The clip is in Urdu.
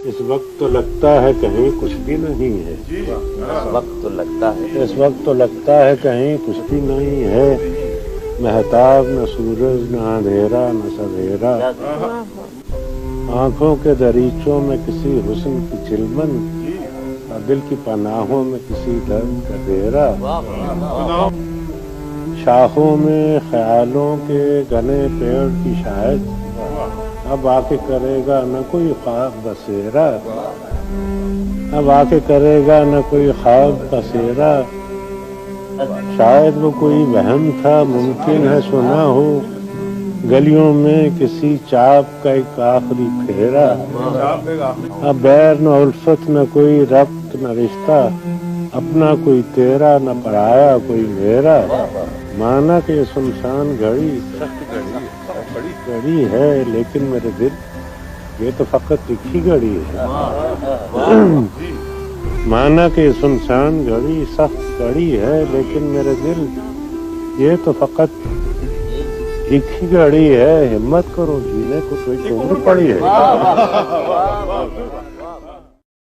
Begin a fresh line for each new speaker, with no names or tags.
اس وقت تو لگتا ہے کہیں کچھ بھی نہیں ہے، اس وقت تو لگتا ہے کہیں کچھ بھی نہیں ہے، مہتاب نہ سورج نہ اندھیرا نہ سویرا، آنکھوں کے دریچوں میں کسی حسن کی چلمن، اور دل کی پناہوں میں کسی درد کا ڈیرا، شاخوں میں خیالوں کے گھنے پیڑ کی شاید اب آ کے کرے گا نہ کوئی خواب بسیرا، اب آ کے کرے گا نہ کوئی خواب بسیرا، شاید وہ کوئی وہم تھا ممکن ہے سنا ہو، گلیوں میں کسی چاپ کا ایک آخری پھیرا، اب بیر نہ الفت نہ کوئی ربط نہ رشتہ، اپنا کوئی تیرا نہ پرایا کوئی میرا، مانا کہ یہ سنسان گھڑی سخت گھڑی ہے لیکن میرے دل یہ تو فقط ایک ہی گھڑی ہے، مانا کہ یہ سنسان گھڑی سخت گھڑی ہے لیکن میرے دل یہ تو فقط ایک ہی گھڑی ہے، ہمت کرو جینے کو کوئی عمر پڑی ہے۔